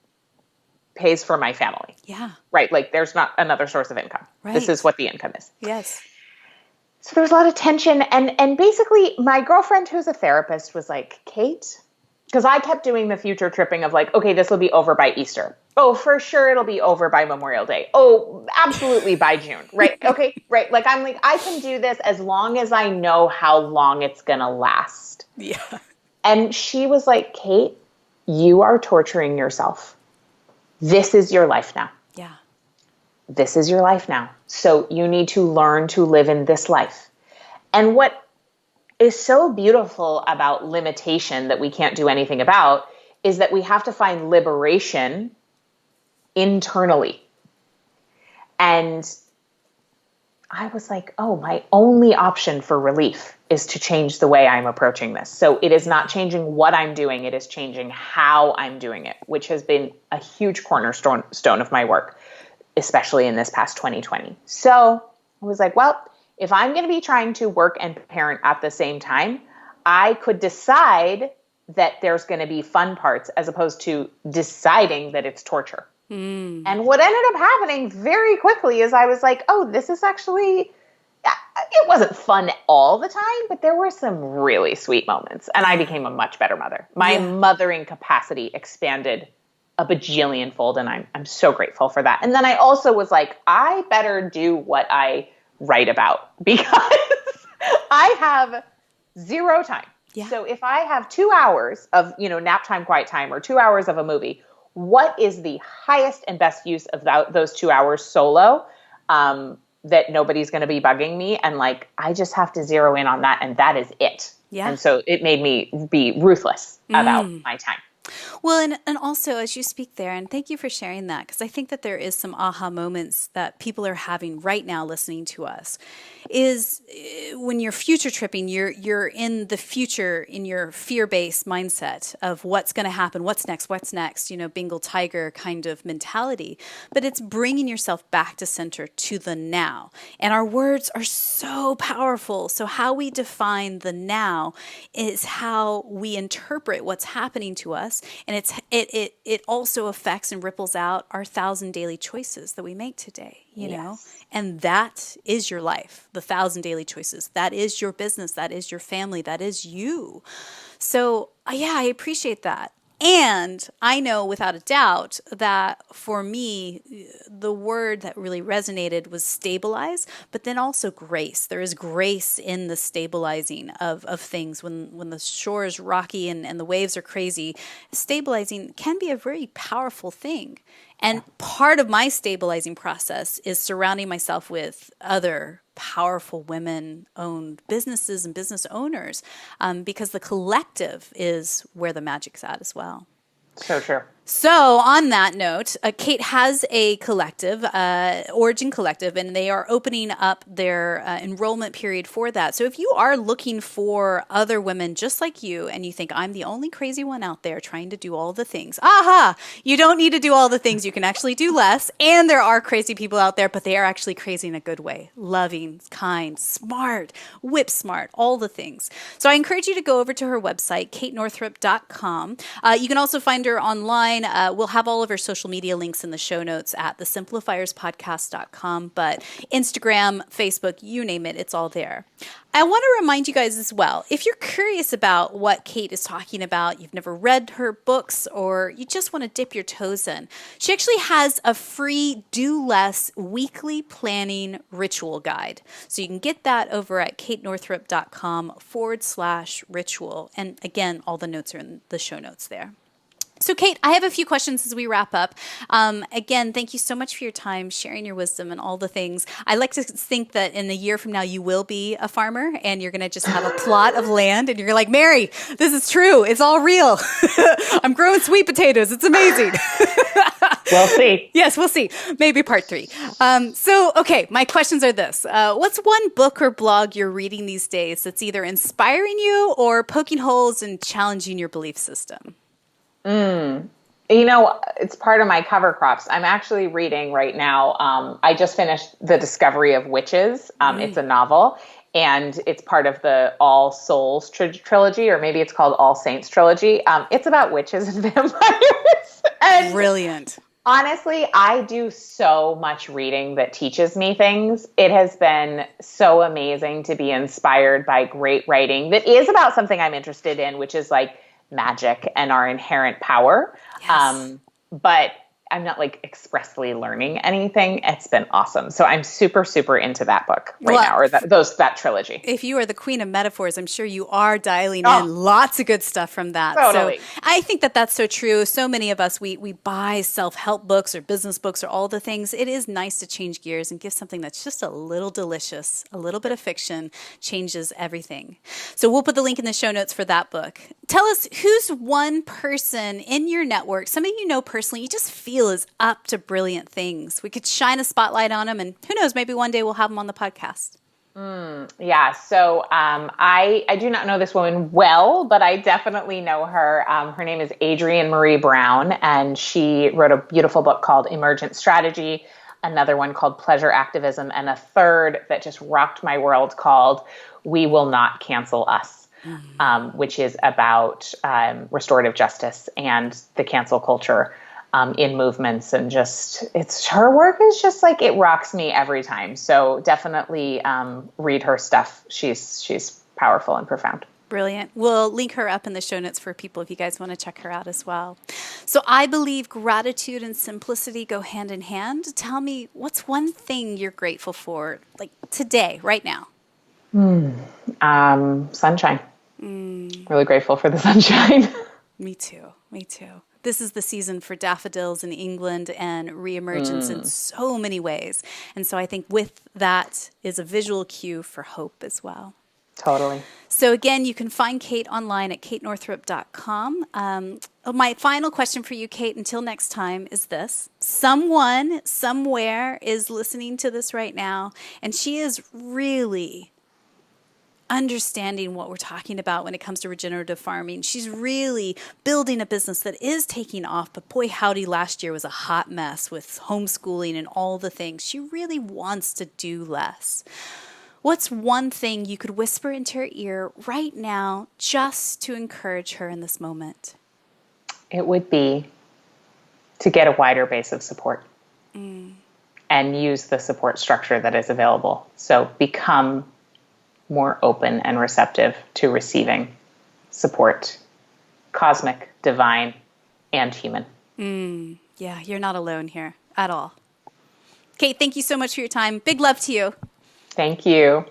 [SPEAKER 2] pays for my family.
[SPEAKER 1] Yeah.
[SPEAKER 2] Right. Like there's not another source of income.
[SPEAKER 1] Right.
[SPEAKER 2] This is what the income is.
[SPEAKER 1] Yes.
[SPEAKER 2] So there was a lot of tension. And basically my girlfriend, who's a therapist, was like, Kate, because I kept doing the future tripping of like, okay, this will be over by Easter. Oh, for sure it'll be over by Memorial Day. Oh, absolutely by June. Right. Okay. Right. Like I'm like, I can do this as long as I know how long it's going to last.
[SPEAKER 1] Yeah.
[SPEAKER 2] And she was like, Kate, you are torturing yourself. This is your life now.
[SPEAKER 1] Yeah.
[SPEAKER 2] This is your life now. So you need to learn to live in this life. And what is so beautiful about limitation that we can't do anything about is that we have to find liberation internally. And I was like, oh, my only option for relief is to change the way I'm approaching this. So it is not changing what I'm doing. It is changing how I'm doing it, which has been a huge cornerstone of my work, especially in this past 2020. So I was like, well, if I'm going to be trying to work and parent at the same time, I could decide that there's going to be fun parts as opposed to deciding that it's torture. And what ended up happening very quickly is I was like, oh, this is actually, it wasn't fun all the time, but there were some really sweet moments. And I became a much better mother. My mothering capacity expanded a bajillion fold, and I'm so grateful for that. And then I also was like, I better do what I write about because I have zero time.
[SPEAKER 1] Yeah.
[SPEAKER 2] So if I have 2 hours of, nap time, quiet time, or 2 hours of a movie, what is the highest and best use of those 2 hours solo, that nobody's going to be bugging me? And like, I just have to zero in on that. And that is it.
[SPEAKER 1] Yeah.
[SPEAKER 2] And so it made me be ruthless about my time.
[SPEAKER 1] Well, and also as you speak there, and thank you for sharing that, because I think that there is some aha moments that people are having right now listening to us, is when you're future tripping, you're in the future in your fear-based mindset of what's going to happen, what's next, Bengal tiger kind of mentality. But it's bringing yourself back to center, to the now. And our words are so powerful. So how we define the now is how we interpret what's happening to us, and it also affects and ripples out our 1,000 daily choices that we make today, know, and that is your life, the 1,000 daily choices. That is your business. That is your family. That is you. So yeah, I appreciate that. And I know without a doubt that for me, the word that really resonated was stabilize, but then also grace. There is grace in the stabilizing of things. When the shore is rocky and the waves are crazy, stabilizing can be a very powerful thing. And part of my stabilizing process is surrounding myself with other powerful women-owned businesses and business owners, because the collective is where the magic's at as well.
[SPEAKER 2] So true.
[SPEAKER 1] So on that note, Kate has a collective, Origin Collective, and they are opening up their enrollment period for that. So if you are looking for other women just like you, and you think I'm the only crazy one out there trying to do all the things, you don't need to do all the things. You can actually do less. And there are crazy people out there, but they are actually crazy in a good way. Loving, kind, smart, whip smart, all the things. So I encourage you to go over to her website, katenorthrup.com. You can also find her online. We'll have all of her social media links in the show notes at thesimplifierspodcast.com, but Instagram, Facebook, you name it, it's all there. I want to remind you guys as well, if you're curious about what Kate is talking about, you've never read her books, or you just want to dip your toes in, she actually has a free Do Less weekly planning ritual guide. So you can get that over at katenorthrup.com/ritual. And again, all the notes are in the show notes there. So, Kate, I have a few questions as we wrap up. Again, thank you so much for your time, sharing your wisdom and all the things. I like to think that in a year from now, you will be a farmer and you're going to just have a plot of land and you're like, Mary, this is true. It's all real. I'm growing sweet potatoes. It's amazing.
[SPEAKER 2] We'll see.
[SPEAKER 1] Yes, we'll see. Maybe part 3. Okay, my questions are this. What's one book or blog you're reading these days that's either inspiring you or poking holes and challenging your belief system?
[SPEAKER 2] It's part of my cover crops. I'm actually reading right now. I just finished The Discovery of Witches. It's a novel, and it's part of the All Souls trilogy, or maybe it's called All Saints trilogy. It's about witches and vampires. And
[SPEAKER 1] brilliant.
[SPEAKER 2] Honestly, I do so much reading that teaches me things. It has been so amazing to be inspired by great writing that is about something I'm interested in, which is like magic and our inherent power.
[SPEAKER 1] Yes.
[SPEAKER 2] But I'm not like expressly learning anything. It's been awesome. So I'm super, super into that book now, or that trilogy.
[SPEAKER 1] If you are the queen of metaphors, I'm sure you are dialing in lots of good stuff from that.
[SPEAKER 2] Totally.
[SPEAKER 1] So I think that that's so true. So many of us, we buy self-help books or business books or all the things. It is nice to change gears and give something that's just a little delicious. A little bit of fiction changes everything. So we'll put the link in the show notes for that book. Tell us, who's one person in your network, somebody you know personally, you just feel is up to brilliant things? We could shine a spotlight on them, and who knows, maybe one day we'll have them on the podcast.
[SPEAKER 2] Yeah. So I do not know this woman well, but I definitely know her. Her name is Adrienne Marie Brown, and she wrote a beautiful book called Emergent Strategy, another one called Pleasure Activism, and a third that just rocked my world called We Will Not Cancel Us. Which is about restorative justice and the cancel culture in movements, and just her work is just like, it rocks me every time. So definitely read her stuff. She's powerful and profound.
[SPEAKER 1] Brilliant. We'll link her up in the show notes for people if you guys want to check her out as well. So I believe gratitude and simplicity go hand in hand. Tell me, what's one thing you're grateful for, like today, right now?
[SPEAKER 2] Sunshine. Really grateful for the sunshine.
[SPEAKER 1] Me too. Me too. This is the season for daffodils in England and reemergence in so many ways. And so I think with that is a visual cue for hope as well.
[SPEAKER 2] Totally.
[SPEAKER 1] So again, you can find Kate online at katenorthrup.com. My final question for you, Kate, until next time is this. Someone somewhere is listening to this right now, and she is really understanding what we're talking about when it comes to regenerative farming. She's really building a business that is taking off, but boy howdy, last year was a hot mess with homeschooling and all the things. She really wants to do less. What's one thing you could whisper into her ear right now just to encourage her in this moment?
[SPEAKER 2] It would be to get a wider base of support and use the support structure that is available. So become more open and receptive to receiving support, cosmic, divine, and human.
[SPEAKER 1] Yeah, you're not alone here at all. Kate, thank you so much for your time. Big love to you.
[SPEAKER 2] Thank you.